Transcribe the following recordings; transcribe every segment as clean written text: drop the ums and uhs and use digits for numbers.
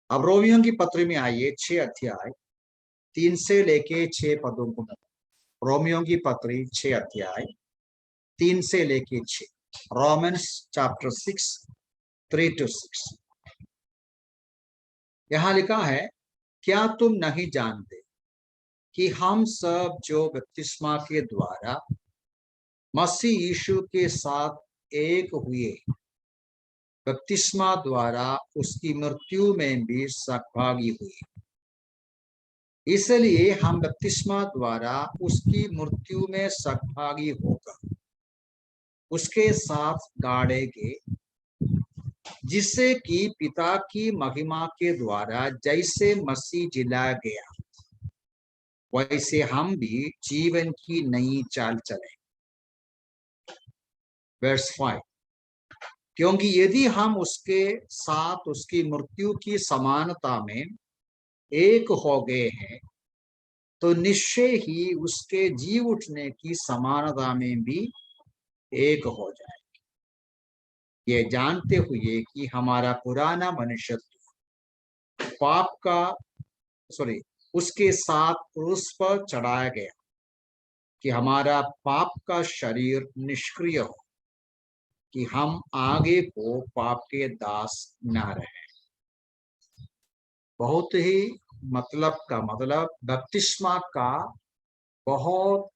अब रोमियो की पत्री में आइए 6 अध्याय 3 से लेके 6 पदों को। रोमियो की पत्री 6 अध्याय 3 से लेके 6। Romans chapter 6 3 to 6। यहां लिखा है, क्या तुम नहीं जानते कि हम सब जो बपतिस्मा के द्वारा मसीह यीशु के साथ एक हुए, बपतिस्मा द्वारा उसकी मृत्यु में भी सहभागी हुए। इसलिए हम बपतिस्मा द्वारा उसकी मृत्यु में सहभागी होकर उसके साथ गाड़े गए, जिससे कि पिता की महिमा के द्वारा जैसे मसीह जिलाया गया, वैसे हम भी जीवन की नई चाल चलें। वर्स 5। क्योंकि यदि हम उसके साथ उसकी मृत्यु की समानता में एक हो गए हैं, तो निश्चय ही उसके जी उठने की समानता में भी एक हो जाए, ये जानते हुए कि हमारा पुराना मनुष्य पाप का उसके साथ क्रूस पर चढ़ाया गया, कि हमारा पाप का शरीर निष्क्रिय हो, कि हम आगे को पाप के दास न रहे। बहुत ही मतलब बपतिस्मा का बहुत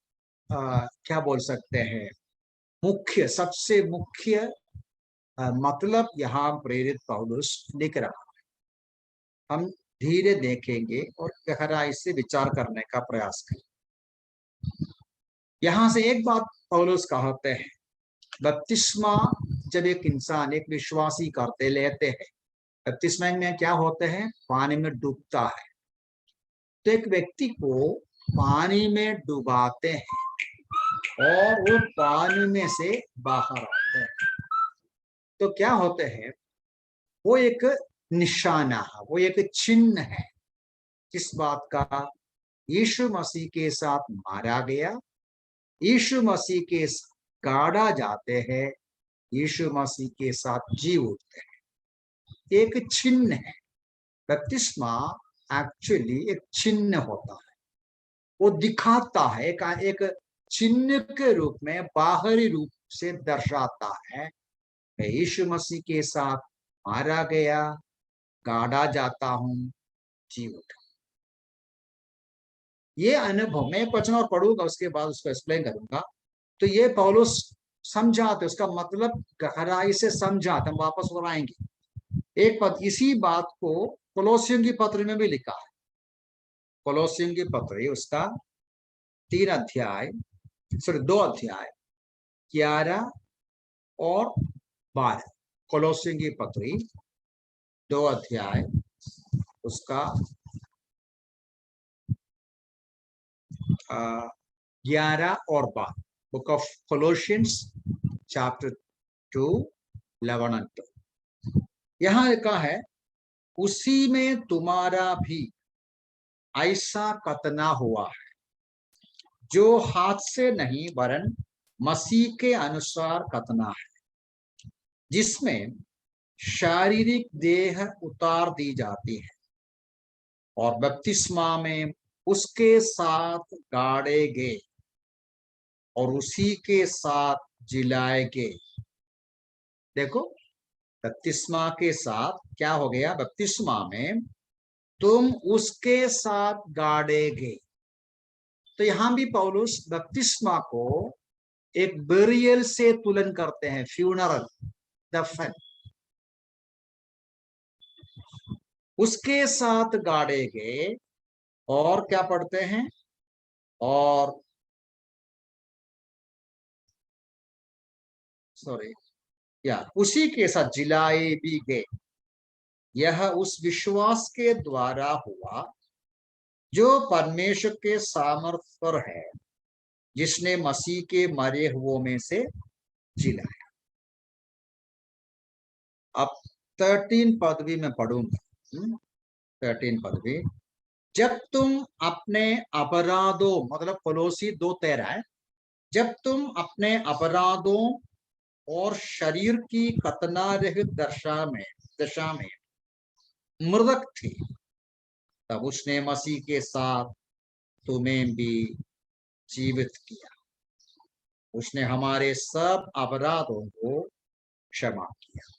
क्या बोल सकते हैं, मुख्य, सबसे मुख्य मतलब यहाँ प्रेरित पौलुस लिख रहा है। हम धीरे देखेंगे और गहराई से विचार करने का प्रयास करें। यहां से एक बात पौलुस कहते हैं, बपतिस्मा जब एक इंसान, एक विश्वासी करते लेते हैं, बपतिस्मा में क्या होते हैं, पानी में डूबता है। तो एक व्यक्ति को पानी में डुबाते हैं और वो पानी में से बाहर आते हैं, तो क्या होते हैं, वो एक निशाना है, वो एक चिन्ह है इस बात का, यीशु मसीह के साथ मारा गया, यीशु मसीह के गाड़ा जाते हैं, यीशु मसीह के साथ जी उठते हैं। एक चिन्ह है। बपतिस्मा एक्चुअली एक चिन्ह होता है, वो दिखाता है, एक चिन्ह के रूप में, बाहरी रूप से दर्शाता है, मैं यीशु मसीह के साथ मारा गया, गाड़ा जाता हूं, जी उठा। ये अनुभव मैं वचन और पढ़ूंगा, उसके बाद उसको एक्सप्लेन करूंगा। तो ये पौलुस समझाते, उसका मतलब गहराई से समझाते, हम वापस और आएंगे। एक पद इसी बात को कोलोसियों की पत्र में भी लिखा है। कोलोसियों की पत्र उसका 3 अध्याय 2 अध्याय 11 और 12। कोलोसियों की पत्री 2 अध्याय उसका 11 और 12। Book of Colossians chapter 2 11 and 2। यहां लिखा है, उसी में तुम्हारा भी ऐसा कतना हुआ है, जो हाथ से नहीं वरन मसीह के अनुसार कतना है, जिसमें शारीरिक देह उतार दी जाती है और बपतिस्मा में उसके साथ गाड़े गए और उसी के साथ जिलाए गए। देखो, बपतिस्मा के साथ क्या हो गया, बपतिस्मा में तुम उसके साथ गाड़े गए। तो यहां भी पौलुस बपतिस्मा को एक बेरियल से तुलन करते हैं, फ्यूनरल, दफन। उसके साथ गाड़े गए और क्या पढ़ते हैं, और उसी के साथ जिलाए भी गए। यह उस विश्वास के द्वारा हुआ जो परमेश्वर के सामर्थ्य पर है, जिसने मसीह के मरे हुओं में से जिलाया। अब 13 पद भी मैं पढ़ूंगा। 13 पद भी, जब तुम अपने अपराधों, मतलब कोलोसी 2:13 है, जब तुम अपने अपराधों और शरीर की कतना रहित दशा में मृतक थे, तब उसने मसीह के साथ तुम्हें भी जीवित किया। उसने हमारे सब अपराधों को क्षमा किया।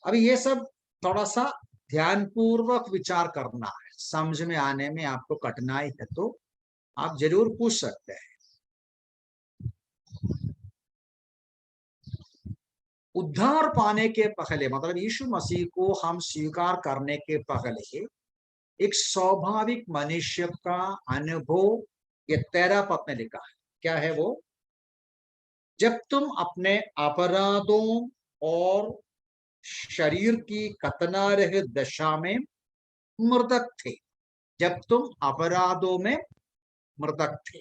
अभी ये सब थोड़ा सा ध्यानपूर्वक विचार करना है, समझ में आने में आपको कठिनाई है तो आप जरूर पूछ सकते हैं। उद्धार पाने के पहले, मतलब यीशु मसीह को हम स्वीकार करने के पहले एक स्वाभाविक मनुष्य का अनुभव ये 13 पद में लिखा है। क्या है वो? जब तुम अपने अपराधों और शरीर की कतना रहित दशा में मृतक थे, जब तुम अपराधों में मृतक थे।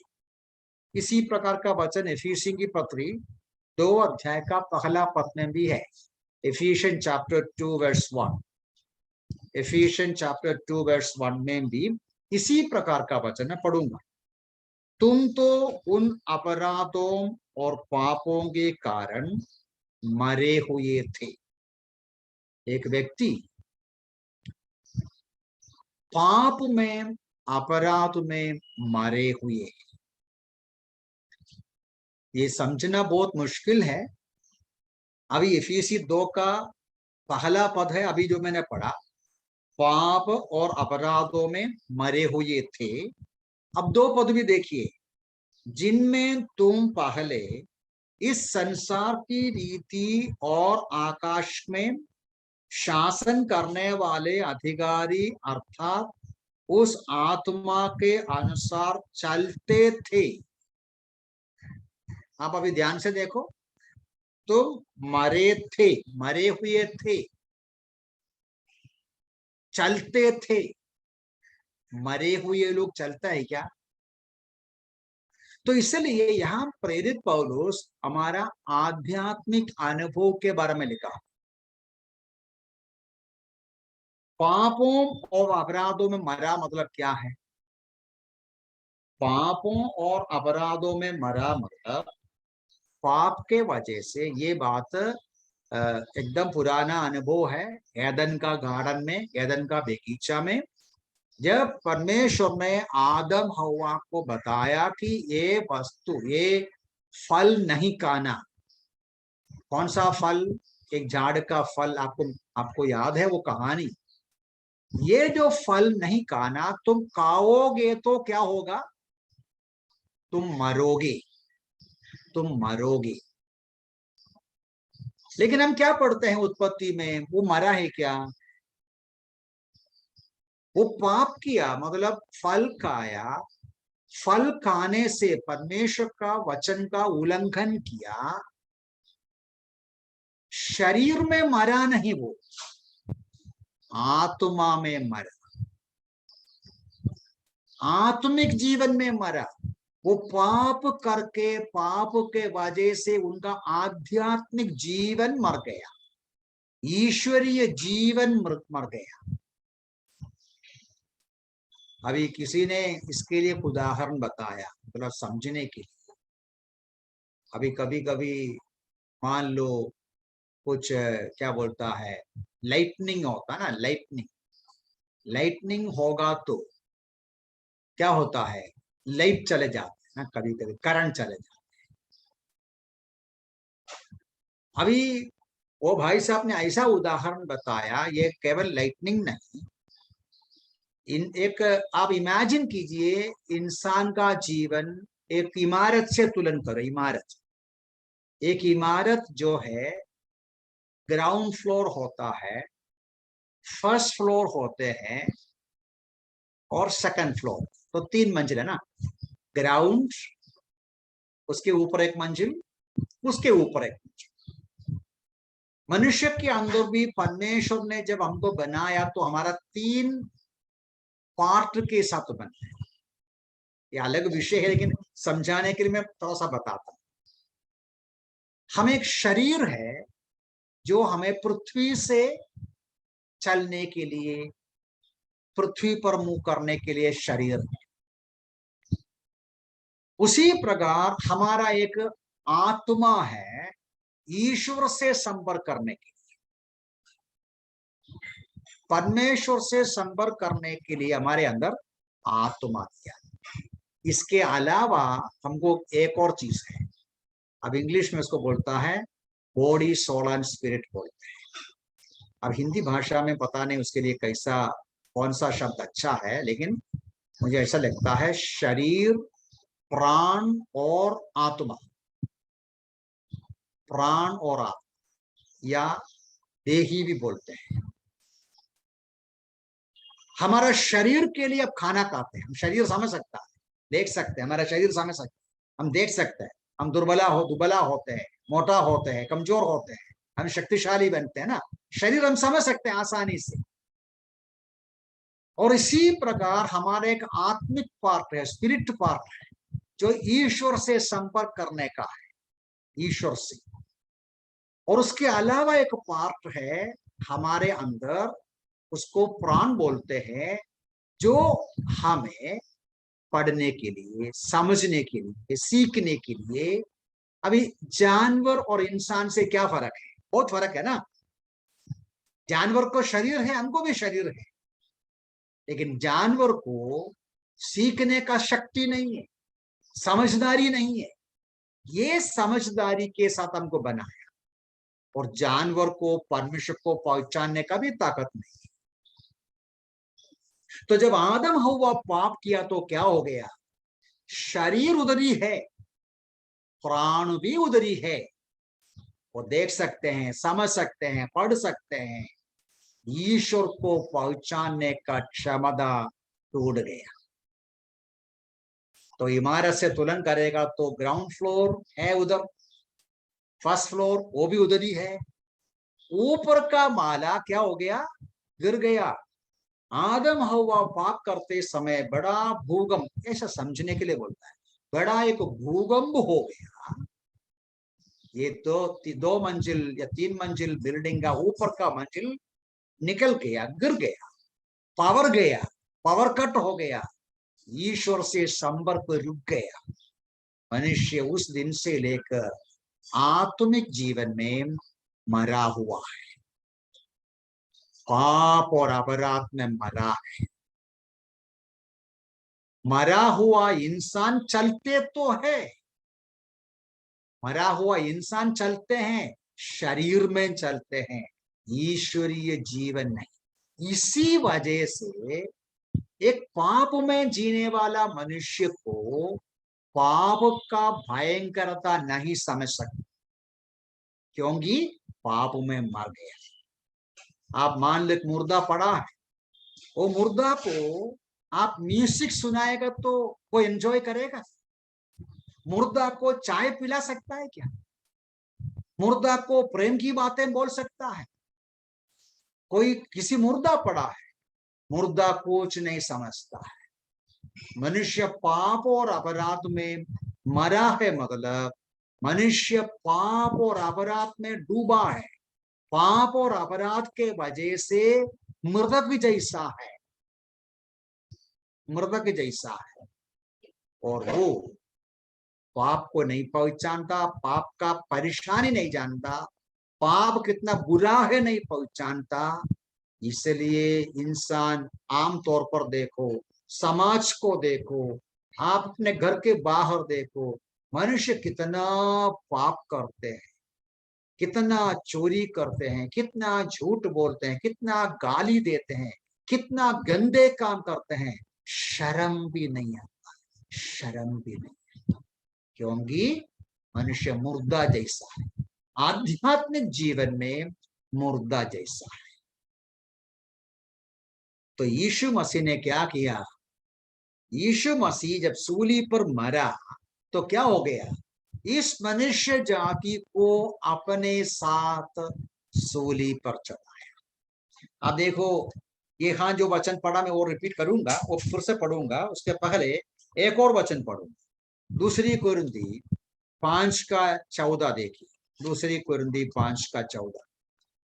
इसी प्रकार का वचन इफिसियों की पत्री 2 अध्याय का पहला पद में भी है। Ephesians chapter 2 verse 1, Ephesians chapter 2 verse 1 में भी इसी प्रकार का वचन मैं पढ़ूंगा। तुम तो उन अपराधों और पापों के कारण मरे हुए थे। एक व्यक्ति पाप में, अपराध में मरे हुए, ये समझना बहुत मुश्किल है। अभी इफिसी 2 का पहला पद है, अभी जो मैंने पढ़ा, पाप और अपराधों में मरे हुए थे। अब 2 पद भी देखिए, जिनमें तुम पहले इस संसार की रीति और आकाश में शासन करने वाले अधिकारी अर्थात उस आत्मा के अनुसार चलते थे। आप अभी ध्यान से देखो, तुम मरे थे, मरे हुए थे, चलते थे। मरे हुए लोग चलता है क्या? तो इसलिए यहां प्रेरित पौलुस हमारा आध्यात्मिक अनुभव के बारे में लिखा। पापों और अपराधों में मरा मतलब क्या है? पापों और अपराधों में मरा मतलब पाप के वजह से, ये बात एकदम पुराना अनुभव है। एदन का गार्डन में, एदन का बगीचा में, जब परमेश्वर ने आदम हव्वा को बताया कि ये वस्तु, ये फल नहीं खाना। कौन सा फल? एक झाड़ का फल, आपको याद है वो कहानी? ये जो फल नहीं खाना, तुम खाओगे तो क्या होगा? तुम मरोगे, तुम मरोगे। लेकिन हम क्या पढ़ते हैं उत्पत्ति में? वो मरा है क्या? वो पाप किया, मतलब फल खाया, फल खाने से परमेश्वर का वचन का उल्लंघन किया। शरीर में मरा नहीं, वो आत्मा में मरा, आत्मिक जीवन में मरा। वो पाप करके, पाप के वजह से उनका आध्यात्मिक जीवन मर गया, ईश्वरीय जीवन मर गया। अभी किसी ने इसके लिए उदाहरण बताया, थोड़ा समझने के लिए। अभी कभी कभी मान लो कुछ क्या बोलता है, लाइटनिंग होता है ना, लाइटनिंग, लाइटनिंग होगा तो क्या होता है? लाइट चले जाते हैं ना, कभी कभी करंट चले जाते हैं। अभी वो भाई साहब ने ऐसा उदाहरण बताया, ये केवल लाइटनिंग नहीं, एक आप इमेजिन कीजिए, इंसान का जीवन एक इमारत से तुलन करो। इमारत, एक इमारत जो है, ग्राउंड फ्लोर होता है, फर्स्ट फ्लोर होते हैं और सेकंड फ्लोर, तो 3 मंजिल है ना। ग्राउंड, उसके ऊपर एक मंजिल, उसके ऊपर एक मंजिल। मनुष्य के अंदर भी परमेश्वर ने जब हमको बनाया तो हमारा 3 पार्ट के साथ बना है। ये अलग विषय है, लेकिन समझाने के लिए मैं थोड़ा सा बताता हूं। हम एक शरीर है जो हमें पृथ्वी से चलने के लिए, पृथ्वी पर मूव करने के लिए शरीर है। उसी प्रकार हमारा एक आत्मा है ईश्वर से संपर्क करने के लिए। परमेश्वर से संपर्क करने के लिए हमारे अंदर आत्मा दिया। इसके अलावा हमको एक और चीज है, अब इंग्लिश में उसको बोलता है बॉडी सोल एंड स्पिरिट बोलते हैं। अब हिंदी भाषा में पता नहीं उसके लिए कैसा कौन सा शब्द अच्छा है, लेकिन मुझे ऐसा लगता है शरीर, प्राण और आत्मा, प्राण और आत्मा या देही भी बोलते हैं। हमारा शरीर के लिए अब खाना खाते हैं, हम शरीर समझ सकता है, देख सकते हैं, हमारा शरीर समझ सकते हैं, हम देख सकते हैं, हम दुबला होते हैं, मोटा होते हैं, कमजोर होते हैं, हम शक्तिशाली बनते हैं ना, शरीर हम समझ सकते हैं आसानी से। और इसी प्रकार हमारा एक आत्मिक पार्ट है, स्पिरिट पार्ट है, जो ईश्वर से संपर्क करने का है, ईश्वर से। और उसके अलावा एक पार्ट है हमारे अंदर, उसको प्राण बोलते हैं, जो हमें पढ़ने के लिए, समझने के लिए, सीखने के लिए। अभी जानवर और इंसान से क्या फर्क है? बहुत फर्क है ना। जानवर को शरीर है, हमको भी शरीर है, लेकिन जानवर को सीखने का शक्ति नहीं है, समझदारी नहीं है। ये समझदारी के साथ हमको बनाया, और जानवर को परमेश्वर को पहचानने का भी ताकत नहीं है। तो जब आदम हव्वा पाप किया तो क्या हो गया? शरीर उधरी है, प्राण भी उधरी है, वो देख सकते हैं, समझ सकते हैं, पढ़ सकते हैं। ईश्वर को पहचानने का क्षमता टूट गया। तो इमारत से तुलन करेगा तो ग्राउंड फ्लोर है उधर, फर्स्ट फ्लोर वो भी उधर ही है, ऊपर का माला क्या हो गया? गिर गया। आदम हव्वा पाप करते समय बड़ा भूकंप, ऐसा समझने के लिए बोलता है, बड़ा एक भूकंप हो गया। ये दो मंजिल या 3 मंजिल बिल्डिंग का ऊपर का मंजिल निकल गया, गिर गया, पावर गया, पावर कट हो गया, ईश्वर से संपर्क रुक गया। मनुष्य उस दिन से लेकर आत्मिक जीवन में मरा हुआ है, पाप और अपराध में मरा है। मरा हुआ इंसान चलते तो है, मरा हुआ इंसान चलते हैं, शरीर में चलते हैं, ईश्वरीय जीवन नहीं। इसी वजह से एक पाप में जीने वाला मनुष्य को पाप का भयंकरता नहीं समझ सकता, क्योंकि पाप में मर गया। आप मान लो मुर्दा पड़ा है, वो मुर्दा को आप म्यूजिक सुनाएगा तो वो एंजॉय करेगा? मुर्दा को चाय पिला सकता है क्या? मुर्दा को प्रेम की बातें बोल सकता है कोई? किसी मुर्दा पड़ा है, मुर्दा कुछ नहीं समझता है। मनुष्य पाप और अपराध में मरा है, मतलब मनुष्य पाप और अपराध में डूबा है। पाप और अपराध के वजह से मृतक जैसा है, मृतक जैसा है। और वो पाप को नहीं पहचानता, पाप का परेशानी नहीं जानता, पाप कितना बुरा है नहीं पहचानता। इसलिए इंसान आमतौर पर देखो, समाज को देखो, आप अपने घर के बाहर देखो, मनुष्य कितना पाप करते हैं, कितना चोरी करते हैं, कितना झूठ बोलते हैं, कितना गाली देते हैं, कितना गंदे काम करते हैं। शर्म भी नहीं आता, शर्म भी नहीं, क्योंकि मनुष्य मुर्दा जैसा है, आध्यात्मिक जीवन में मुर्दा जैसा है। तो यीशु मसीह ने क्या किया? यीशु मसीह जब सूली पर मरा तो क्या हो गया? इस मनुष्य जाति को अपने साथ सूली पर चढ़ाया। अब देखो, ये हाँ जो वचन पढ़ा मैं वो रिपीट करूंगा, वो फिर से पढ़ूंगा, उसके पहले एक और वचन पढ़ूंगा। दूसरी कुरिन्थी 5:14 देखिए, दूसरी कुरिन्थी 5:14।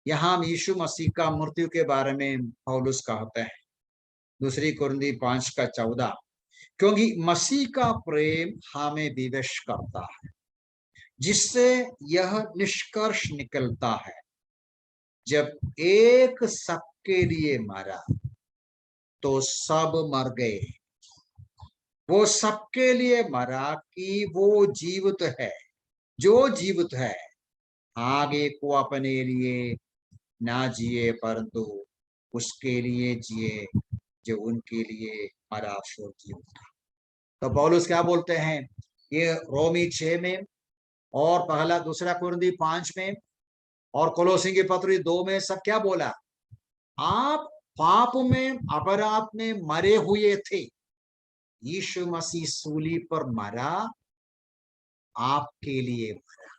यहाँ यीशु मसीह का मृत्यु के बारे में पौलुस कहते हैं, दूसरी कुरिन्थी 5:14, क्योंकि मसीह का प्रेम हमें विवश करता है, जिससे यह निष्कर्ष निकलता है, जब एक सबके लिए मरा तो सब मर गए। वो सबके लिए मरा कि वो जीवित है, जो जीवित है आगे को अपने लिए ना जिए परंतु उसके लिए जिए जो उनके लिए मरा फिर जी उठा। तो पौलुस क्या बोलते हैं, ये रोमी 6 में और पहला दूसरा कुरिन्थी 5 में और कोलोसी की पत्री 2 में सब क्या बोला, आप पाप में अपराध में मरे हुए थे, यीशु मसीह सूली पर मरा, आपके लिए मरा,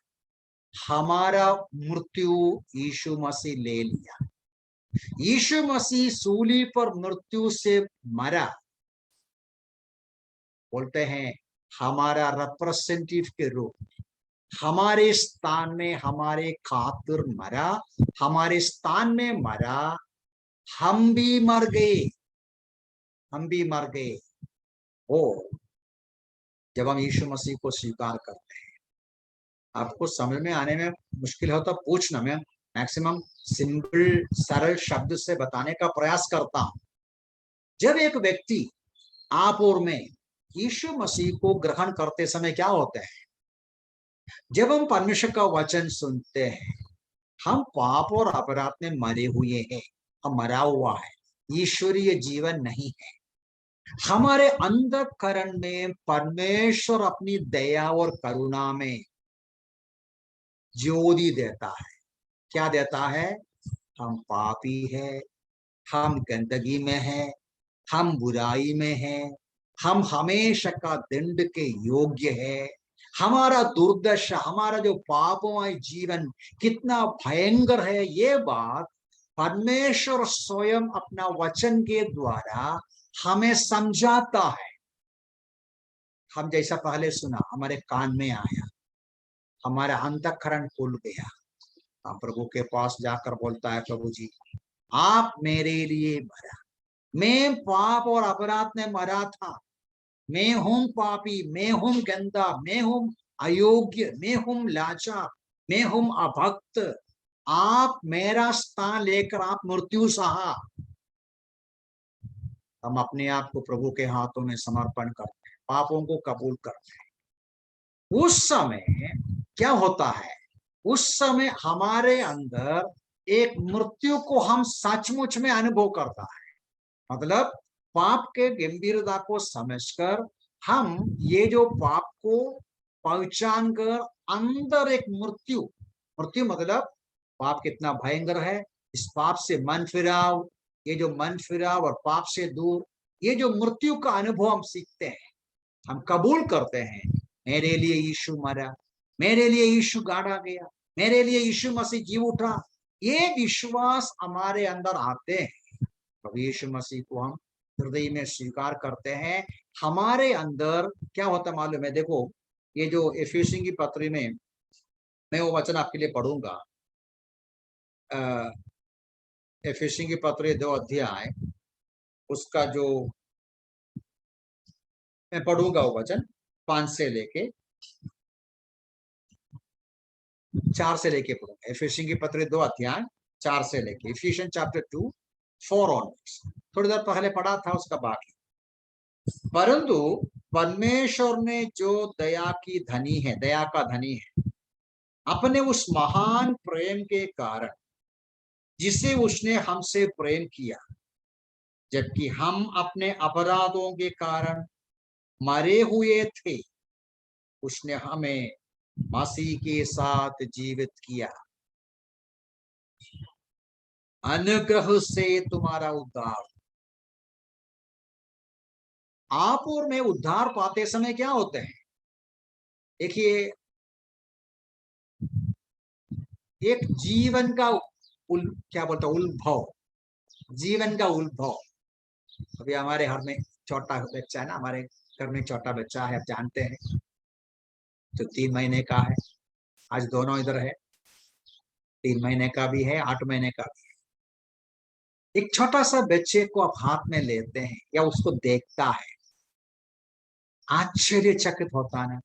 हमारा मृत्यु यीशु मसीह ले लिया। यीशु मसीह सूली पर मृत्यु से मरा, बोलते हैं हमारा रिप्रेजेंटेटिव के रूप में हमारे स्थान में हमारे खातिर मरा, हमारे स्थान में मरा, हम भी मर गए, हम भी मर गए। ओ जब हम यीशु मसीह को स्वीकार करते हैं, आपको समझ में आने में मुश्किल हो तो पूछना, मैं मैक्सिमम सिंपल सरल शब्द से बताने का प्रयास करता हूं। जब एक व्यक्ति आप और मैं यीशु मसीह को ग्रहण करते समय क्या होता है, जब हम परमेश्वर का वचन सुनते हैं, हम पाप और अपराध में मरे हुए हैं, हम मरा हुआ है, ईश्वरीय जीवन नहीं है। हमारे अंधकरण में परमेश्वर अपनी दया और करुणा में ज्योति देता है। क्या देता है, हम पापी है, हम गंदगी में है, हम बुराई में है, हम हमेशा का दंड के योग्य है, हमारा दुर्दशा, हमारा जो पापमय जीवन कितना भयंकर है, ये बात परमेश्वर स्वयं अपना वचन के द्वारा हमें समझाता है। हम जैसा पहले सुना, हमारे कान में आया, हमारा अंतःकरण खुल गया, हम प्रभु के पास जाकर बोलता है, प्रभु जी आप मेरे लिए मरा, मैं पाप और अपराध में मरा था, मैं हूं पापी, मैं हूं गंदा, मैं हूं अयोग्य, मैं हूं लाचार, मैं हूं अभक्त, आप मेरा स्थान लेकर आप मृत्यु सहा। हम अपने आप को प्रभु के हाथों में समर्पण करते हैं, पापों को कबूल करते हैं। उस समय क्या होता है, उस समय हमारे अंदर एक मृत्यु को हम सचमुच में अनुभव करता है। मतलब पाप के गंभीरता को समझकर हम ये जो पाप को पहचान कर अंदर एक मृत्यु, मृत्यु मतलब पाप कितना भयंकर है, इस पाप से मन फिराव, ये जो मन फिराव और पाप से दूर, ये जो मृत्यु का अनुभव हम सीखते हैं, हम कबूल करते हैं, मेरे लिए यीशु मरा, मेरे लिए यीशु गाड़ा गया, मेरे लिए यीशु मसीह जी उठा, ये विश्वास हमारे अंदर आते हैं, प्रभु यीशु मसीह को हम हृदय में स्वीकार करते हैं, हमारे अंदर क्या होता है मालूम है। देखो ये जो इफिसियों की पत्री में, मैं वो वचन आपके लिए पढ़ूंगा, इफिसियों की पत्री 2 अध्याय, उसका जो मैं पढ़ूंगा वो वचन 5 से लेके 4 से लेके पढ़ूंगा। इफिसियों की पत्री 2 अध्याय 4 से लेके, इफिशियन चैप्टर 2 4 ऑनवर्ड्स, थोड़ी देर पहले पढ़ा था उसका बाकी। परंतु परमेश्वर ने जो दया की धनी है, दया का धनी है, अपने उस महान प्रेम के कारण जिसे उसने हमसे प्रेम किया, जबकि हम अपने अपराधों के कारण मरे हुए थे, उसने हमें मसीह के साथ जीवित किया, अनुग्रह से तुम्हारा उद्धार। आप और मैं उद्धार पाते समय क्या होते हैं, देखिए एक जीवन का क्या बोलता उद्भव, जीवन का उद्भव। अभी हमारे घर में छोटा बच्चा है ना, हमारे घर में छोटा बच्चा है, आप जानते हैं, जो 3 महीने का है, आज दोनों इधर है, 3 महीने का भी है, 8 महीने का भी है। एक छोटा सा बच्चे को आप हाथ में लेते हैं या उसको देखता है, आश्चर्यचकित होता है ना।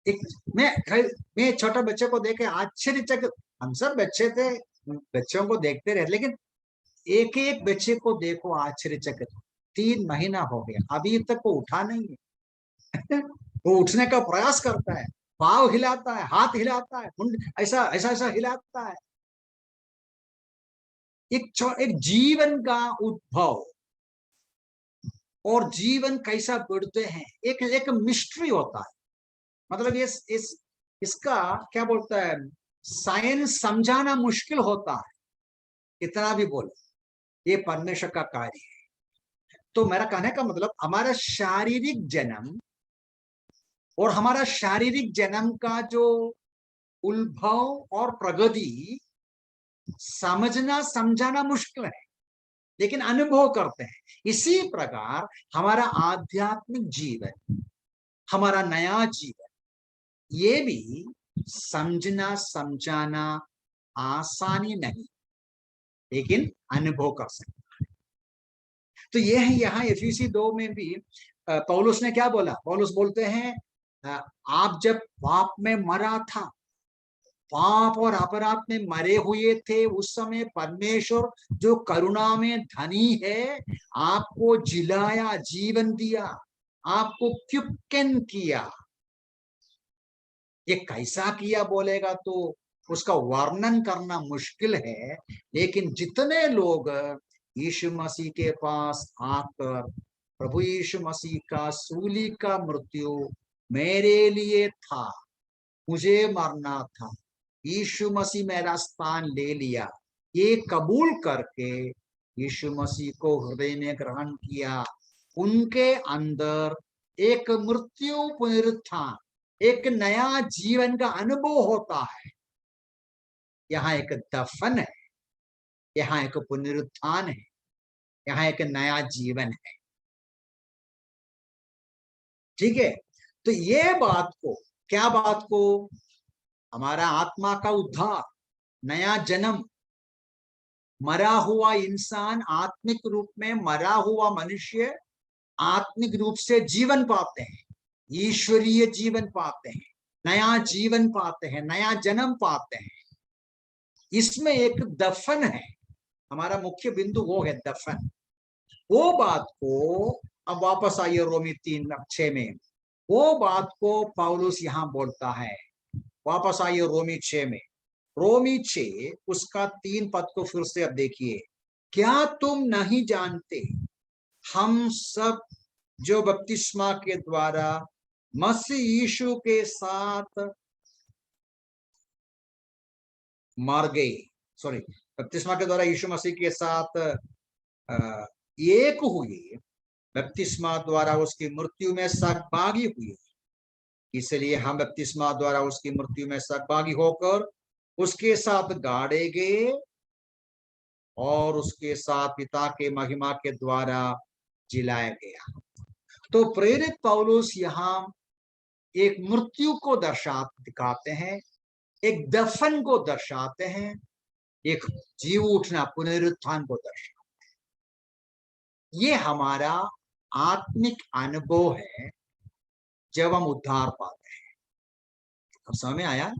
एक मैं छोटा बच्चे को देखे आश्चर्यचकित, हम सब बच्चे थे, बच्चों को देखते रहे, लेकिन एक एक बच्चे को देखो आश्चर्यचकित, 3 महीना हो गया अभी तक वो उठा नहीं है। वो उठने का प्रयास करता है, पाँव हिलाता है, हाथ हिलाता है, ऐसा ऐसा ऐसा हिलाता है। एक जीवन का उद्भव और जीवन कैसा बढ़ते हैं, एक एक मिस्ट्री होता है। मतलब इसका क्या बोलता है, साइंस समझाना मुश्किल होता है, कितना भी बोले, ये परमेश्वर का कार्य है। तो मेरा कहने का मतलब, हमारा शारीरिक जन्म और हमारा शारीरिक जन्म का जो उद्भव और प्रगति समझना समझाना मुश्किल है, लेकिन अनुभव करते हैं। इसी प्रकार हमारा आध्यात्मिक जीवन, हमारा नया जीवन, ये भी समझना समझाना आसानी नहीं, लेकिन अनुभव कर सकते। तो ये है यहाँ एफिसी 2 में भी पौलुस ने क्या बोला। पौलुस बोलते हैं, आप जब पाप में मरा था, पाप और अपराध में मरे हुए थे, उस समय परमेश्वर जो करुणा में धनी है, आपको जिलाया, जीवन दिया, आपको क्विकन किया। ये कैसा किया बोलेगा तो उसका वर्णन करना मुश्किल है, लेकिन जितने लोग यीशु मसीह के पास आकर प्रभु यीशु मसीह का सूली का मृत्यु मेरे लिए था, मुझे मरना था, यीशु मसीह मेरा स्थान ले लिया, ये कबूल करके यीशु मसीह को हृदय में ग्रहण किया, उनके अंदर एक मृत्यु पुनरुत्थान, एक नया जीवन का अनुभव होता है। यहाँ एक दफन है, यहाँ एक पुनरुत्थान है, यहाँ एक नया जीवन है। ठीक है, तो ये बात को, क्या बात को, हमारा आत्मा का उद्धार, नया जन्म, मरा हुआ इंसान आत्मिक रूप में, मरा हुआ मनुष्य आत्मिक रूप से जीवन पाते हैं, ईश्वरीय जीवन पाते हैं, नया जीवन पाते हैं, नया जन्म पाते हैं। इसमें एक दफन है, हमारा मुख्य बिंदु वो है दफन। वो बात को अब वापस आइए रोमी 3:6 में, वो बात को पौलुस यहां बोलता है। वापस आइए रोमी 6 में, रोमी 6 उसका 3 पद को फिर से अब देखिए। क्या तुम नहीं जानते, हम सब जो बपतिस्मा के द्वारा मसीह यीशु के साथ मर गए, सॉरी, बपतिस्मा के द्वारा यीशु मसीह के साथ एक हुए, बपतिस्मा द्वारा उसकी मृत्यु में सहभागी हुए, इसलिए हम बपतिस्मा द्वारा उसकी मृत्यु में सहभागी होकर उसके साथ गाड़े गए और उसके साथ पिता के महिमा के द्वारा जिलाया गया। तो प्रेरित पौलुस यहाँ एक मृत्यु को दिखाते हैं, एक दफन को दर्शाते हैं, एक जीव उठना, पुनरुत्थान को दर्शाते हैं। ये हमारा आत्मिक अनुभव है जब हम उद्धार पाते हैं। अब समझ में आया?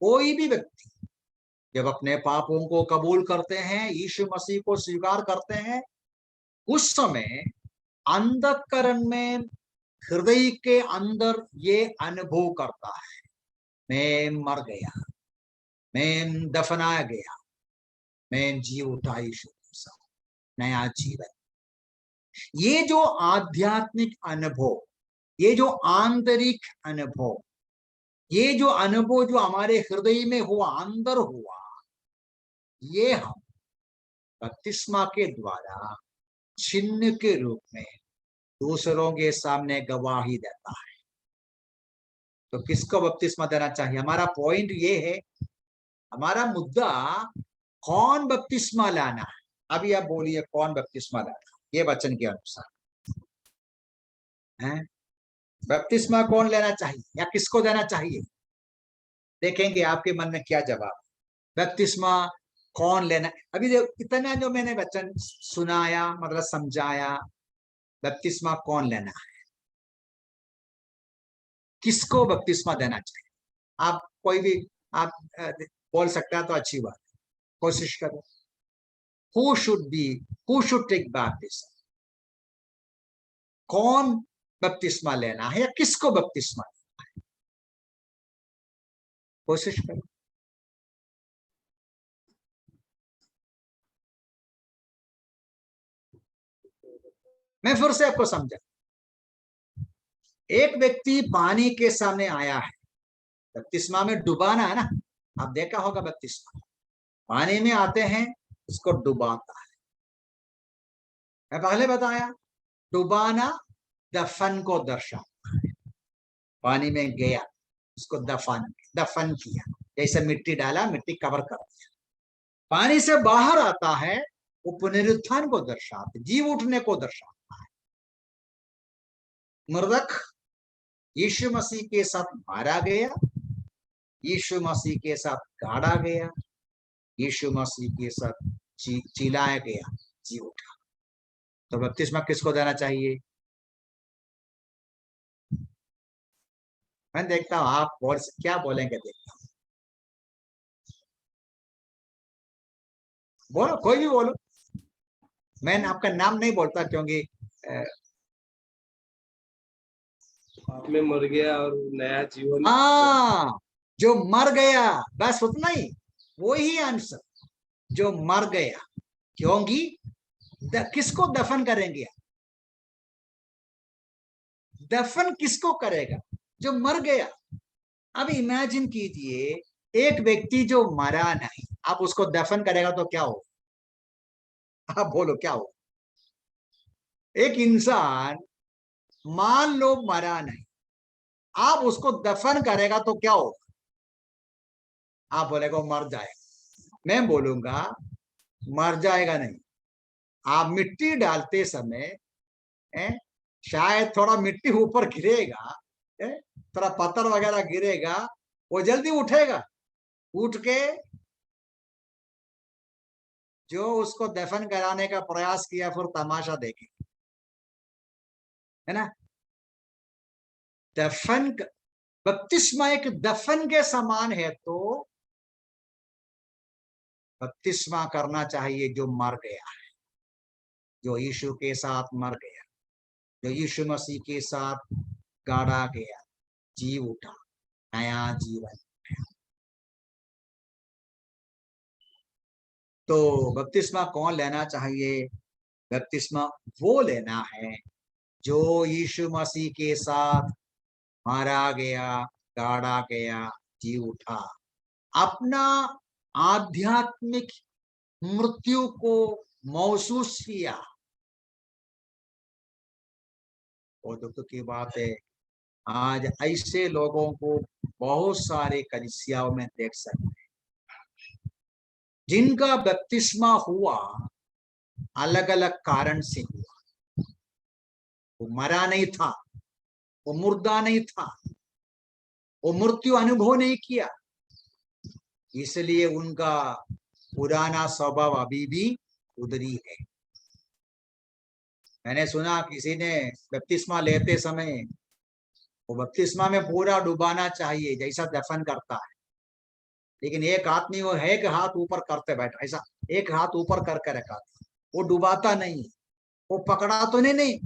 कोई भी व्यक्ति जब अपने पापों को कबूल करते हैं, यीशु मसीह को स्वीकार करते हैं, उस समय अंतःकरण में, हृदय के अंदर ये अनुभव करता है, मैं मर गया, मैं दफनाया गया, मैं जी उठा यीशु के साथ, नया जीवन। ये जो आध्यात्मिक अनुभव, ये जो आंतरिक अनुभव, ये जो अनुभव जो हमारे हृदय में हुआ, अंदर हुआ, ये हम बपतिस्मा के द्वारा चिन्ह के रूप में दूसरों के सामने गवाही देता है। तो किसको बपतिस्मा देना चाहिए? हमारा पॉइंट ये है, हमारा मुद्दा कौन बपतिस्मा लाना है। अभी आप बोलिए कौन बपतिस्मा लाना, ये वचन के अनुसार है, बपतिस्मा कौन लेना चाहिए या किसको देना चाहिए? देखेंगे आपके मन में क्या जवाब। बपतिस्मा कौन लेना, अभी इतना जो मैंने वचन सुनाया, मतलब समझाया, बपतिस्मा कौन लेना है, किसको बपतिस्मा देना चाहिए? आप कोई भी आप बोल सकता है तो अच्छी बात है, कोशिश करो। Who should take baptism? कौन बपतिस्मा लेना है या किसको बपतिस्मा लेना है? कोशिश करो। मैं फिर से आपको समझा। एक व्यक्ति पानी के सामने आया है, बपतिस्मा में डुबाना है ना, आप देखा होगा बपतिस्मा, पानी में आते हैं उसको डुबाता है। मैं पहले बताया, डुबाना दफन को दर्शाता है। पानी में गया, उसको दफन किया, जैसे मिट्टी डाला, मिट्टी कवर कर दिया। पानी से बाहर आता है, वो पुनरुत्थान को दर्शाता है, जीव उठने को दर्शाता है। मृतक यीशु मसीह के साथ मारा गया, यीशु मसीह के साथ गाड़ा गया, यीशु मसीह के साथ चिल्लाया गया, जी उठा। तो बपतिस्मा किसको देना चाहिए? मैं देखता हूं आप क्या बोलेंगे, देखता हूं। बोलो, कोई भी बोलो। मैं आपका नाम नहीं बोलता क्योंकि आप में मर गया और नया जीवन। हाँ, जो मर गया, बस उतना ही, वो ही आंसर, जो मर गया। क्योंकि किसको दफन करेंगे? दफन किसको करेगा? जो मर गया। अब इमेजिन कीजिए, एक व्यक्ति जो मरा नहीं, आप उसको दफन करेगा तो क्या हो? आप बोलो क्या हो? एक इंसान मान लो मरा नहीं, आप उसको दफन करेगा तो क्या हो? आप बोलेगा मर जाएगा। मैं बोलूंगा मर जाएगा नहीं। आप मिट्टी डालते समय शायद थोड़ा मिट्टी ऊपर गिरेगा, थोड़ा पत्थर वगैरह गिरेगा, वो जल्दी उठेगा। उठ के जो उसको दफन कराने का प्रयास किया, फिर तमाशा देखे, है ना। दफन, बपतिस्मा एक दफन के समान है, तो बपतिस्मा करना चाहिए जो मर गया है, जो यीशु के साथ मर गया, जो यीशु मसीह के साथ गाड़ा गया, जी उठा, नया जीवन। तो बपतिस्मा कौन लेना चाहिए? बपतिस्मा वो लेना है जो यीशु मसीह के साथ मारा गया, गाड़ा गया, जी उठा, अपना आध्यात्मिक मृत्यु को महसूस किया। और दुख की बात है, आज ऐसे लोगों को बहुत सारे कलीसियाओं में देख सकते हैं, जिनका बपतिस्मा हुआ अलग अलग कारण से हुआ। वो मरा नहीं था, वो मुर्दा नहीं था, वो मृत्यु अनुभव नहीं किया, इसलिए उनका पुराना स्वभाव अभी भी उधरी है। मैंने सुना किसी ने बपतिस्मा लेते समय, वो बपतिस्मा में पूरा डुबाना चाहिए जैसा दफन करता है, लेकिन एक आदमी वो है कि हाथ ऊपर करते बैठा, ऐसा एक हाथ ऊपर करके रखा, वो डुबाता नहीं, वो पकड़ा तो नहीं,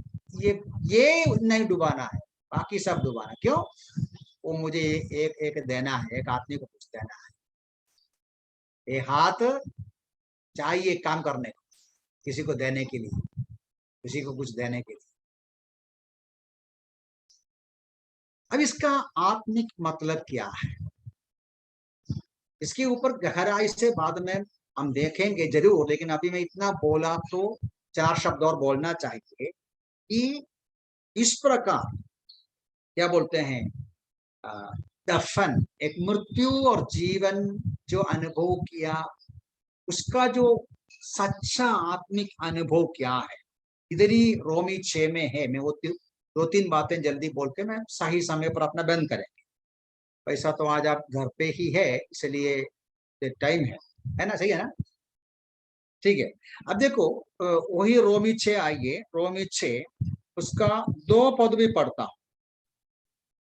ये नहीं डुबाना है, बाकी सब डुबाना। क्यों? वो मुझे एक एक देना है, एक आदमी को कुछ देना है। ये हाथ चाहिए काम करने को, किसी को देने के लिए, किसी को कुछ देने के लिए। अब इसका आत्मिक मतलब क्या है? इसके ऊपर गहराई से बाद में हम देखेंगे जरूर, लेकिन अभी मैं इतना बोला तो 4 शब्द और बोलना चाहिए कि इस प्रकार क्या बोलते हैं, दफन, एक मृत्यु और जीवन जो अनुभव किया, उसका जो सच्चा आत्मिक अनुभव क्या है, इधर ही रोमी 6 में है। मैं वो 2-3 बातें जल्दी बोल के मैं सही समय पर अपना बंद करेंगे। पैसा तो आज आप घर पे ही है, इसलिए टाइम है ना, सही है ना, ठीक है। अब देखो, वही रोमी 6 आइए, रोमी 6 उसका 2 पद भी पढ़ता हूं,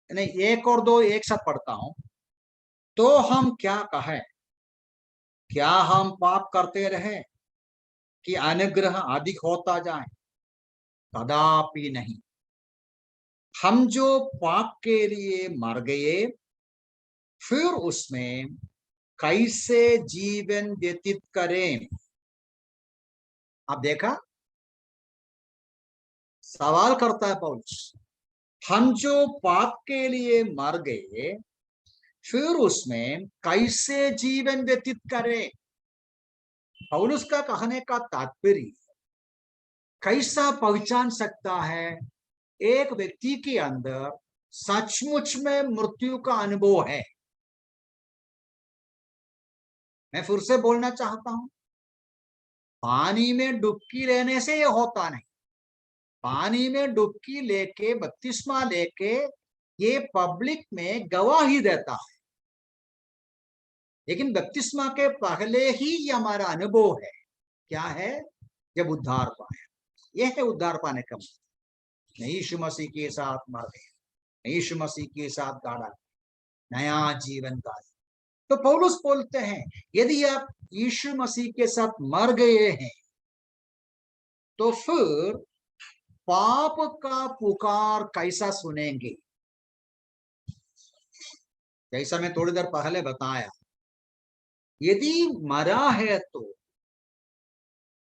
नहीं 1 और 2 एक साथ पढ़ता हूं। तो हम क्या कहें, क्या हम पाप करते रहे कि अनुग्रह अधिक होता जाए? कदापि नहीं। हम जो पाप के लिए मर गए, फिर उसमें कैसे जीवन व्यतीत करें? आप देखा, सवाल करता है पौलुस। हम जो पाप के लिए मर गए, फिर उसमें कैसे जीवन व्यतीत करें? पौलुस का कहने का तात्पर्य, कैसा पहचान सकता है एक व्यक्ति के अंदर सचमुच में मृत्यु का अनुभव है? मैं फिर से बोलना चाहता हूं, पानी में डुबकी लेने से यह होता नहीं। पानी में डुबकी लेके बपतिस्मा लेके ये पब्लिक में गवाही देता है, लेकिन बपतिस्मा के पहले ही ये हमारा अनुभव है। क्या है? जब उद्धार पाया। यह है उद्धार पाने का मतलब। मैं यीशु मसीह के साथ मर गया, यीशु मसीह के साथ गाड़ा, नया जीवन का। तो पौलुस बोलते हैं, यदि आप यीशु मसीह के साथ मर गए हैं, तो फिर पाप का पुकार कैसा सुनेंगे? जैसा मैं थोड़ी देर पहले बताया, यदि मरा है तो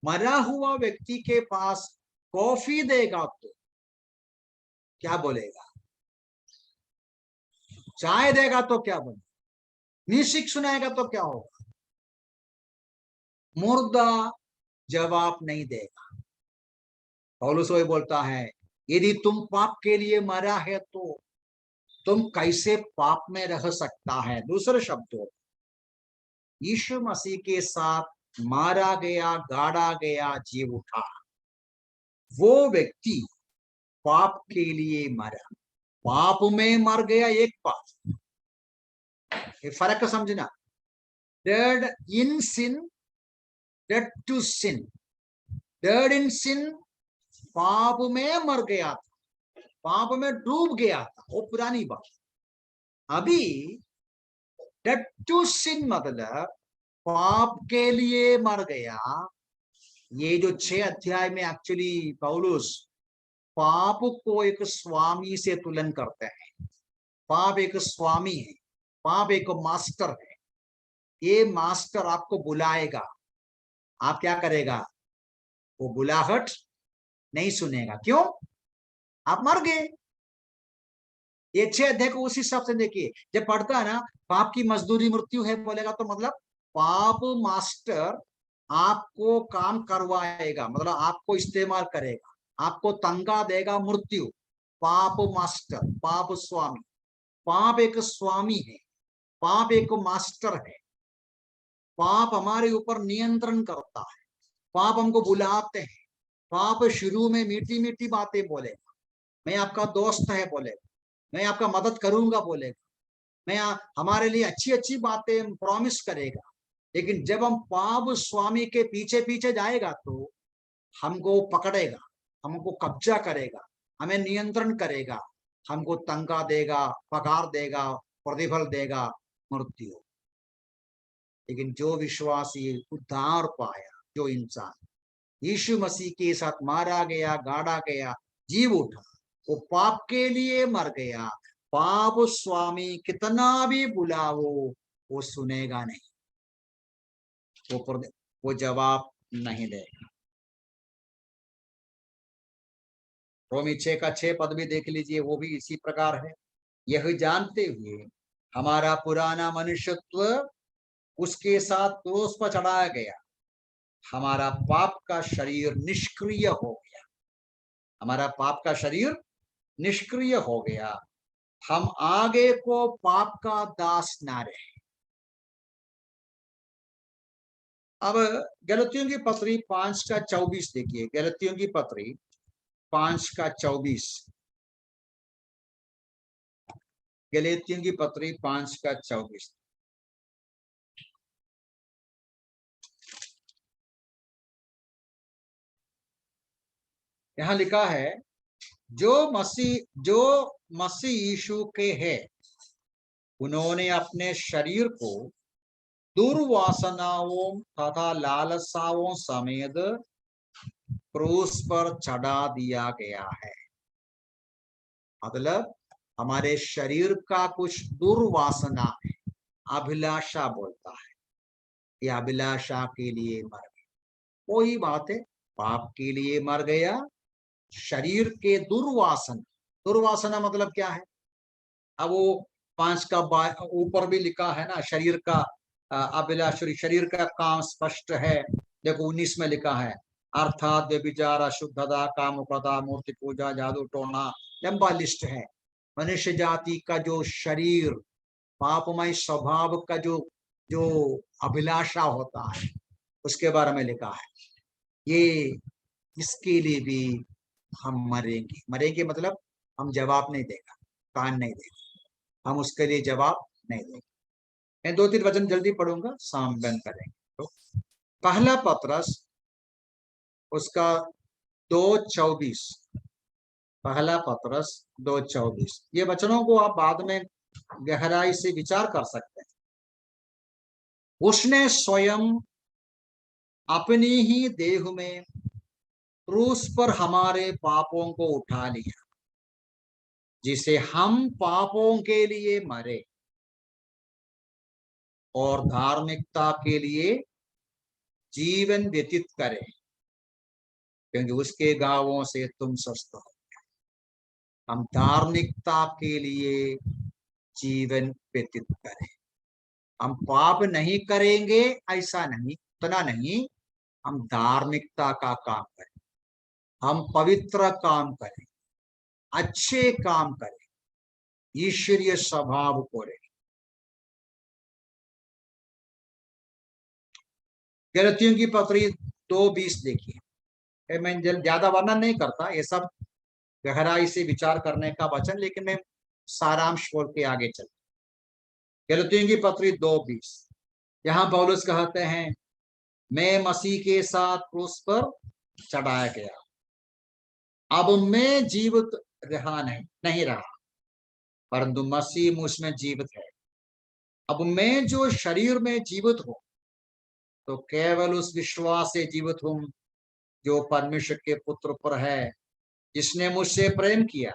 मरा हुआ व्यक्ति के पास कॉफी देगा तो क्या बोलेगा? चाय देगा तो क्या बोलेगा? म्यूजिक सुनाएगा तो क्या होगा? मुर्दा जवाब नहीं देगा। पौलुस वही बोलता है, यदि तुम पाप के लिए मरा है तो तुम कैसे पाप में रह सकता है? दूसरे शब्दों, यीशु मसीह के साथ मारा गया, गाड़ा गया, जी उठा, वो व्यक्ति पाप के लिए मरा, पाप में मर गया। एक पाप, ये फर्क समझना। Dead in sin, dead to sin. Dead in sin, पाप में मर गया था, पाप में डूब गया था, वो पुरानी बात। अभी डेड टू सिन मतलब पाप के लिए मर गया। ये जो 6 अध्याय में एक्चुअली पौलुस पाप को एक स्वामी से तुलन करते हैं। पाप एक स्वामी है, पाप एक मास्टर है। ये मास्टर आपको बुलाएगा, आप क्या करेगा? वो बुलाहट नहीं सुनेगा। क्यों? आप मर गए। ये 6 अध्याय को उस हिसाब से देखिए। जब पढ़ता है ना, पाप की मजदूरी मृत्यु है बोलेगा, तो मतलब पाप मास्टर आपको काम करवाएगा, मतलब आपको इस्तेमाल करेगा, आपको तंगा देगा मृत्यु। पाप मास्टर, पाप स्वामी। पाप एक स्वामी है, पाप एक मास्टर है। पाप हमारे ऊपर नियंत्रण करता है। पाप हमको बुलाते हैं। पाप शुरू में मीठी मीठी बातें बोलेगा, मैं आपका दोस्त है बोलेगा, मैं आपका मदद करूंगा बोलेगा, मैं हमारे लिए अच्छी अच्छी बातें प्रॉमिस करेगा। लेकिन जब हम पाप स्वामी के पीछे पीछे जाएगा तो हमको पकड़ेगा, हमको कब्जा करेगा, हमें नियंत्रण करेगा, हमको तंगा देगा, पगार देगा, प्रतिफल देगा, मृत्यु। लेकिन जो विश्वासी उद्धार पाया, जो इंसान यीशु मसीह के साथ मारा गया, गाड़ा गया, जीव उठा, वो पाप के लिए मर गया। पाप स्वामी कितना भी बुलाओ, वो सुनेगा नहीं, वो जवाब नहीं देगा। रोमी 6 का 6 पद भी देख लीजिए, वो भी इसी प्रकार है। यह जानते हुए हमारा पुराना मनुष्यत्व उसके साथ क्रूस पर चढ़ाया गया, हमारा पाप का शरीर निष्क्रिय हो गया। हमारा पाप का शरीर निष्क्रिय हो गया, हम आगे को पाप का दास ना रहे। अब गलतियों की पत्री 5 का 24 देखिए। गलतियों की पत्री 5 का 24। गलतियों की पत्री 5 का 24। यहां लिखा है, जो मसीह यीशु के हैं, उन्होंने अपने शरीर को दुर्वासनाओं तथा लालसाओं समेत क्रूस पर चढ़ा दिया गया है। मतलब हमारे शरीर का कुछ दुर्वासना है, अभिलाषा बोलता है, ये अभिलाषा के लिए मर गया। वही बात है, पाप के लिए मर गया। शरीर के दुर्वासना, दुर्वासना मतलब क्या है? अब वो 5 का ऊपर भी लिखा है ना, शरीर का अभिलाष, शरीर का काम स्पष्ट है। देखो 19 में लिखा है, अर्थात व्यभिचार, अशुद्धता, कामुकता, मूर्ति पूजा, जादू टोना, लंबा लिस्ट है। मनुष्य जाति का जो शरीर, पापमय स्वभाव का जो जो अभिलाषा होता है, उसके बारे में लिखा है। ये इसके लिए भी हम मरेंगे। मरेंगे मतलब हम जवाब नहीं देगा, कान नहीं देगा, हम उसके लिए जवाब नहीं देंगे। मैं 2-3 वचन जल्दी पढ़ूंगा, शाम बंद करेंगे। तो पहला पत्रस उसका 2:24, पहला पत्रस 2:24, ये वचनों को आप बाद में गहराई से विचार कर सकते हैं। उसने स्वयं अपनी ही देह में क्रूस पर हमारे पापों को उठा लिया, जिसे हम पापों के लिए मरे और धार्मिकता के लिए जीवन व्यतीत करें, क्योंकि उसके घावों से तुम स्वस्थ हो। हम धार्मिकता के लिए जीवन व्यतीत करें। हम पाप नहीं करेंगे ऐसा नहीं, उतना नहीं, हम धार्मिकता का काम करें, हम पवित्र काम करें, अच्छे काम करें, ईश्वरीय स्वभाव को रहे। गलतियों की पत्री 2:20 देखिए। मैं ज्यादा वर्णन नहीं करता, ये सब गहराई से विचार करने का वचन, लेकिन मैं सारांश बोल के आगे चल। गलतियों की पत्री 2:20, यहाँ पौलुस कहते हैं, मैं मसीह के साथ क्रूस पर चढ़ाया गया, अब मैं जीवित नहीं रहा, परंतु मसीह मुझ में जीवित है। अब मैं जो शरीर में जीवित हूं, तो केवल उस विश्वास से जीवित हूं जो परमेश्वर के पुत्र पर है, जिसने मुझसे प्रेम किया,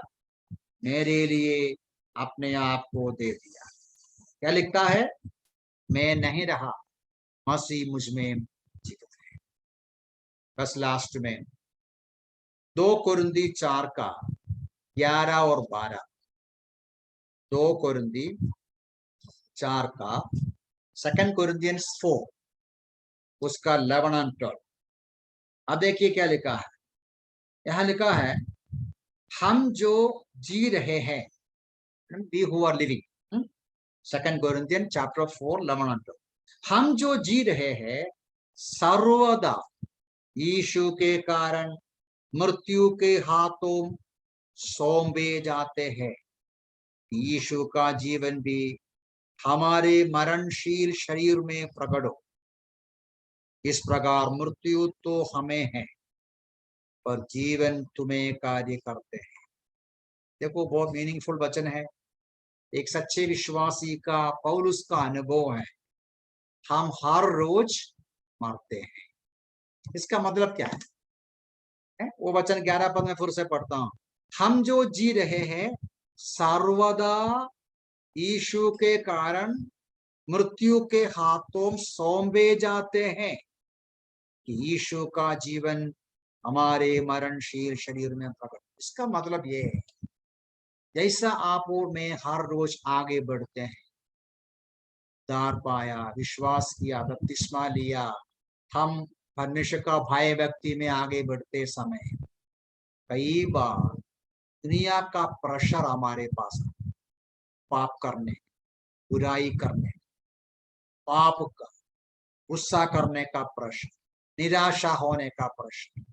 मेरे लिए अपने आप को दे दिया। क्या लिखता है? मैं नहीं रहा, मसीह मुझ में जीवित है। बस लास्ट में 2 कुरिन्थी 4 का 11 और 12, 2 कुरिन्थी 4 का 2 Corinthians 4 उसका 11 और 12। अब देखिए क्या लिखा है। यहां लिखा है, हम जो जी रहे हैं, we who are living, 2 Corinthians chapter 4 11 and 12, हम जो जी रहे हैं सर्वदा यीशु के कारण मृत्यु के हाथों सौंपे जाते हैं। यीशु का जीवन भी हमारे मरणशील शरीर में प्रकट हो। इस प्रकार मृत्यु तो हमें है, पर जीवन तुम्हें कार्य करते हैं। देखो बहुत मीनिंगफुल वचन है, एक सच्चे विश्वासी का, पौलुस का अनुभव है। हम हर रोज मरते हैं। इसका मतलब क्या है? वो वचन 11 पद में फिर से पढ़ता हूं, हम जो जी रहे हैं सर्वदा यीशु के कारण मृत्यु के हाथों सौंपे जाते हैं, कि यीशु का जीवन हमारे मरणशील शरीर में प्रकट। इसका मतलब ये है, जैसा आप और मैं हर रोज आगे बढ़ते हैं, उद्धार पाया, विश्वास किया, बपतिस्मा लिया, हम परमेश्वर का भय व्यक्ति में आगे बढ़ते समय कई बार दुनिया का प्रेशर हमारे पास, पाप करने, बुराई करने, पाप का गुस्सा करने का प्रश्न, निराशा होने का प्रश्न,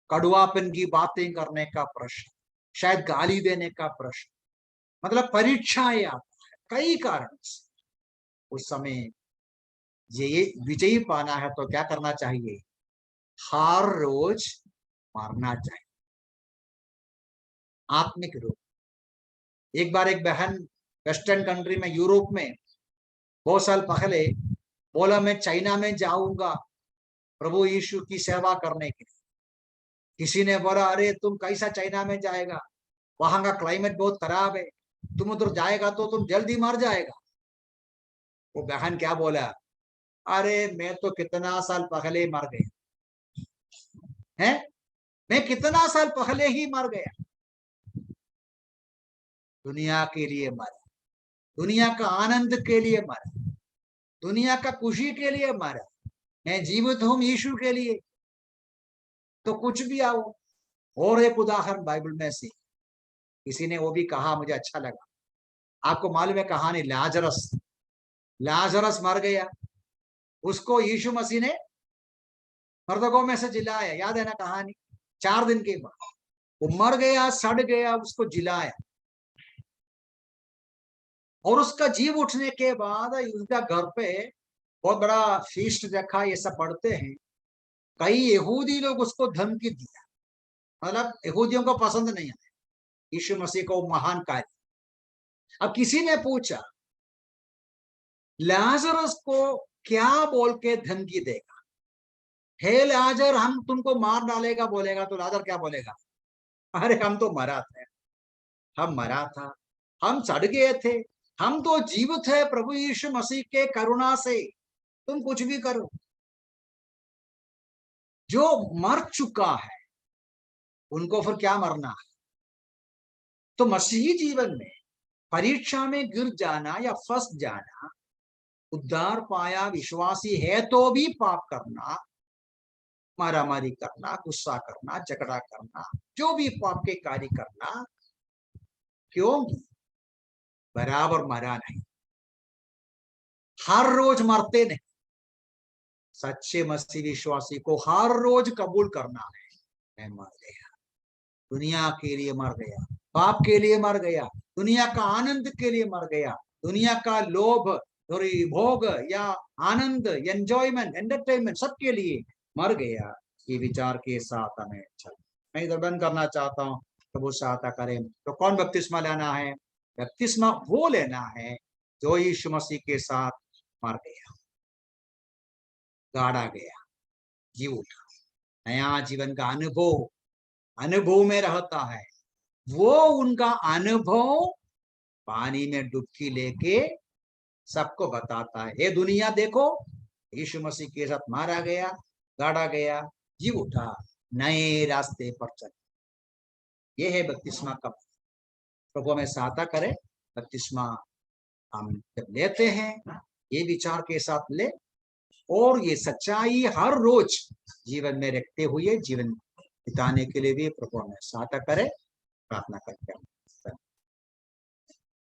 कड़वापन की बातें करने का प्रश्न, शायद गाली देने का प्रश्न, मतलब परीक्षाएं आता है कई कारण से। उस समय ये विजयी पाना है तो क्या करना चाहिए? हर रोज मारना चाहिए, आत्मिक रूप। एक बार एक बहन वेस्टर्न कंट्री में, यूरोप में, बहुत साल पहले बोला मैं चाइना में जाऊंगा प्रभु यीशु की सेवा करने के लिए। किसी ने बोला अरे तुम कैसा चाइना में जाएगा, वहां का क्लाइमेट बहुत खराब है, तुम उधर जाएगा तो तुम जल्दी मर जाएगा। वो बहन क्या बोला, अरे मैं तो कितना साल पहले ही मर गया है, मैं कितना साल पहले ही मर गया। दुनिया के लिए मरा, दुनिया का आनंद के लिए मरा, दुनिया का खुशी के लिए मरा। मैं जीवित हूं यीशु के लिए, तो कुछ भी आओ। और एक उदाहरण बाइबल में से किसी ने वो भी कहा, मुझे अच्छा लगा। आपको मालूम है कहानी, लाजरस, लाजरस मर गया, उसको यीशु मसीह ने मर्दकों में से जिलाया, याद है ना कहानी। 4 दिन के बाद वो मर गया, सड़ गया, उसको जिलाया, और उसका जीव उठने के बाद उसका घर पे बहुत बड़ा फीस्ट रखा, ये सब पढ़ते हैं। कई यहूदी लोग उसको धमकी दिया, मतलब यहूदियों को पसंद नहीं आया यीशु मसीह को महान कार्य। अब किसी ने पूछा लाजरस को क्या बोल के धमकी देगा, हे लाजर हम तुमको मार डालेगा बोलेगा, तो लाजर क्या बोलेगा, अरे हम तो मरा थे, हम मरा था, हम सड़ गए थे, हम तो जीवित है प्रभु यीशु मसीह के करुणा से, तुम कुछ भी करो। जो मर चुका है उनको फिर क्या मरना है। तो मसीही जीवन में परीक्षा में गिर जाना या फंस जाना, उद्धार पाया विश्वासी है तो भी पाप करना, मारामारी करना, गुस्सा करना, झगड़ा करना, जो भी पाप के कार्य करना, क्योंकि बराबर मरा नहीं, हर रोज मरते नहीं। सच्चे मसीह विश्वासी को हर रोज कबूल करना है, मैं मर गया, दुनिया के लिए मर गया, पाप के लिए मर गया, दुनिया का आनंद के लिए मर गया, दुनिया का लोभ और भोग या आनंद, एंजॉयमेंट, एंटरटेनमेंट, सबके लिए मर गया। ये विचार के साथ हमें चल, मैं इधर बंद करना चाहता हूँ, प्रभु सहायता करें। तो कौन बपतिस्मा लेना है? बपतिस्मा वो लेना है जो यीशु मसीह के साथ मर गया, गाड़ा गया, जी उठा, नया जीवन का अनुभव, अनुभव में रहता है। वो उनका अनुभव पानी में डुबकी लेके सबको बताता है, ये दुनिया देखो, यीशु मसीह के साथ मारा गया, गाड़ा गया, जी उठा, नए रास्ते पर चल। ये है बपतिस्मा का। प्रभु हमें सहायता करे, बपतिस्मा हम जब लेते हैं ये विचार के साथ ले, और ये सच्चाई हर रोज जीवन में रखते हुए जीवन बिताने के लिए भी प्रभु हमें सहायता करे। प्रार्थना करते हैं।